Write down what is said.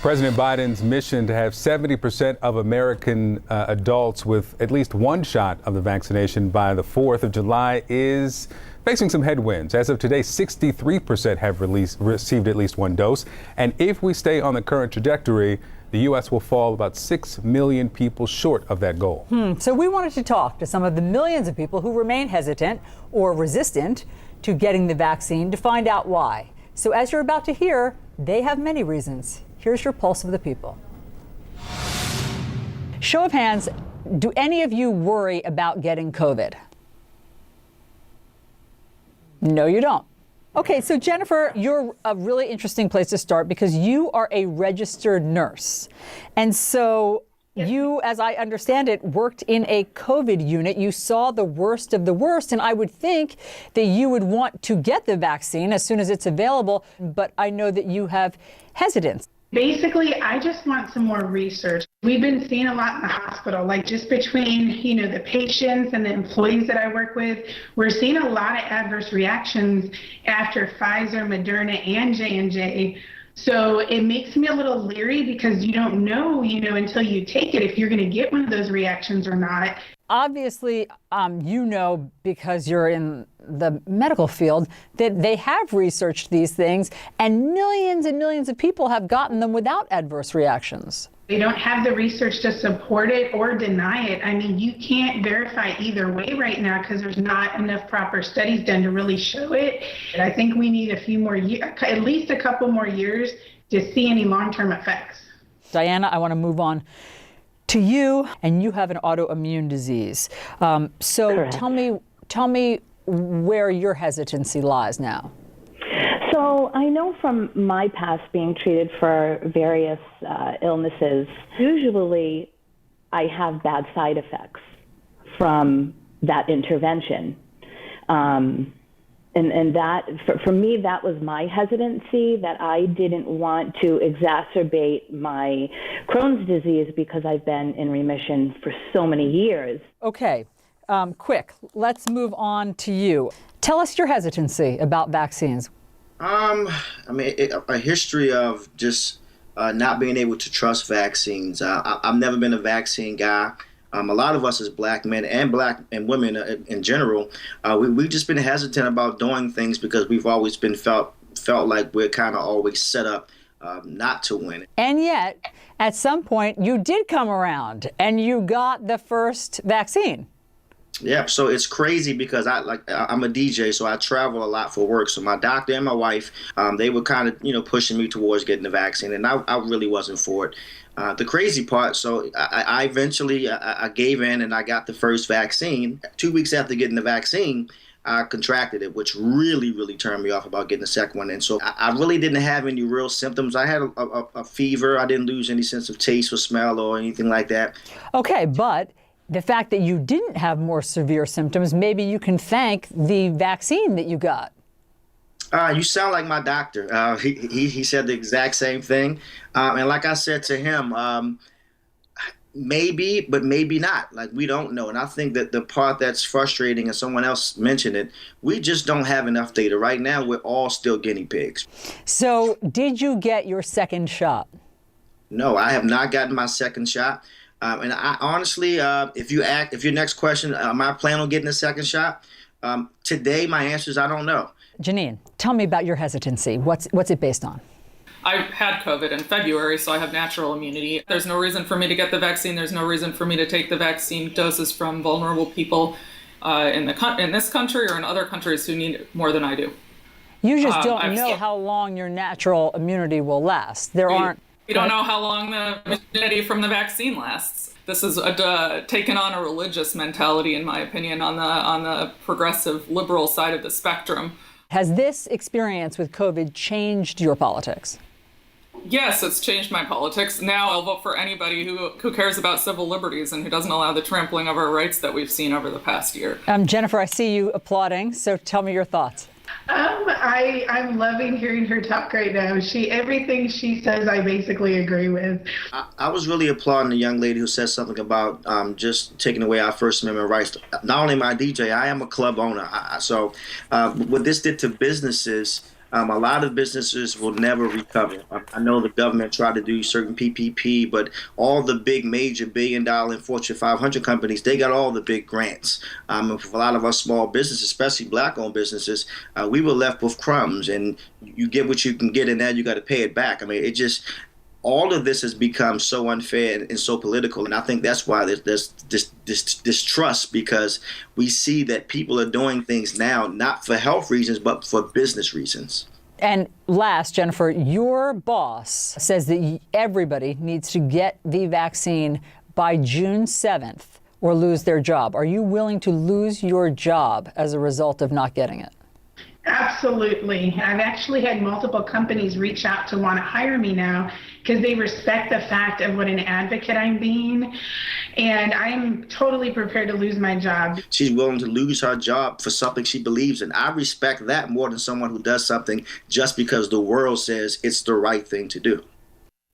President Biden's mission to have 70% of American adults with at least one shot of the vaccination by the 4th of July is facing some headwinds. As of today, 63% have received at least one dose. And if we stay on the current trajectory, the U.S. will fall about 6 million people short of that goal. So we wanted to talk to some of the millions of people who remain hesitant or resistant to getting the vaccine to find out why. So as you're about to hear, they have many reasons. Here's your pulse of the people. Show of hands, do any of you worry about getting COVID? No, you don't. Okay, so Jennifer, you're a really interesting place to start because you are a registered nurse. And so you, as I understand it, worked in a COVID unit. You saw the worst of the worst, and I would think that you would want to get the vaccine as soon as it's available, but I know that you have hesitance. Basically, I just want some more research. We've been seeing a lot in the hospital, like just between, the patients and the employees that I work with, we're seeing a lot of adverse reactions after Pfizer, Moderna, and J&J. So it makes me a little leery because you don't know, until you take it if you're going to get one of those reactions or not. Obviously, because you're in the medical field, that they have researched these things and millions of people have gotten them without adverse reactions. They don't have the research to support it or deny it. I mean, you can't verify either way right now because there's not enough proper studies done to really show it. And I think we need a few more years, at least a couple more years to see any long-term effects. Diana, I want to move on to you, and you have an autoimmune disease. So tell me where your hesitancy lies now. So I know from my past being treated for various illnesses, usually I have bad side effects from that intervention. And that, for me, that was my hesitancy, that I didn't want to exacerbate my Crohn's disease because I've been in remission for so many years. Okay, quick, let's move on to you. Tell us your hesitancy about vaccines. A history of just not being able to trust vaccines. I've never been a vaccine guy. A lot of us as black men and black and women in general, we've just been hesitant about doing things because we've always been felt like we're kind of always set up not to win. And yet, at some point, you did come around and you got the first vaccine. Yeah, so it's crazy because I'm a DJ, so I travel a lot for work. So my doctor and my wife, they were kind of, pushing me towards getting the vaccine, and I really wasn't for it. The crazy part, so I eventually I gave in and I got the first vaccine. 2 weeks after getting the vaccine, I contracted it, which really turned me off about getting the second one. And so I really didn't have any real symptoms. I had a fever. I didn't lose any sense of taste or smell or anything like that. Okay, but the fact that you didn't have more severe symptoms, maybe you can thank the vaccine that you got. You sound like my doctor. He said the exact same thing. And like I said to him, maybe, but maybe not. Like, we don't know. And I think that the part that's frustrating, and someone else mentioned it, we just don't have enough data. Right now, we're all still guinea pigs. So did you get your second shot? No, I have not gotten my second shot. And I honestly, if your next question, am I planning on getting a second shot? Today, my answer is I don't know. Janine, tell me about your hesitancy. What's it based on? I had COVID in February, so I have natural immunity. There's no reason for me to get the vaccine. There's no reason for me to take the vaccine doses from vulnerable people in this country or in other countries who need it more than I do. You just don't know how long your natural immunity will last. We don't know how long the immunity from the vaccine lasts. This is taken on a religious mentality, in my opinion, on the progressive liberal side of the spectrum. Has this experience with COVID changed your politics? Yes, it's changed my politics. Now I'll vote for anybody who cares about civil liberties and who doesn't allow the trampling of our rights that we've seen over the past year. Jennifer, I see you applauding, so tell me your thoughts. I'm loving hearing her talk right now. Everything she says, I basically agree with. I was really applauding the young lady who said something about just taking away our First Amendment rights. Not only am I a DJ, I am a club owner. So what this did to businesses, A lot of businesses will never recover. I know the government tried to do certain PPP, but all the big major billion-dollar and Fortune 500 companies, they got all the big grants. And for a lot of our small businesses, especially black-owned businesses, we were left with crumbs, and you get what you can get, and now you got to pay it back. I mean, it just, all of this has become so unfair and so political, and I think that's why there's this distrust, because we see that people are doing things now not for health reasons but for business reasons. And last, Jennifer, your boss says that everybody needs to get the vaccine by June 7th or lose their job. Are you willing to lose your job as a result of not getting it? Absolutely. I've actually had multiple companies reach out to want to hire me now because they respect the fact of what an advocate I'm being. And I am totally prepared to lose my job. She's willing to lose her job for something she believes in. I respect that more than someone who does something just because the world says it's the right thing to do.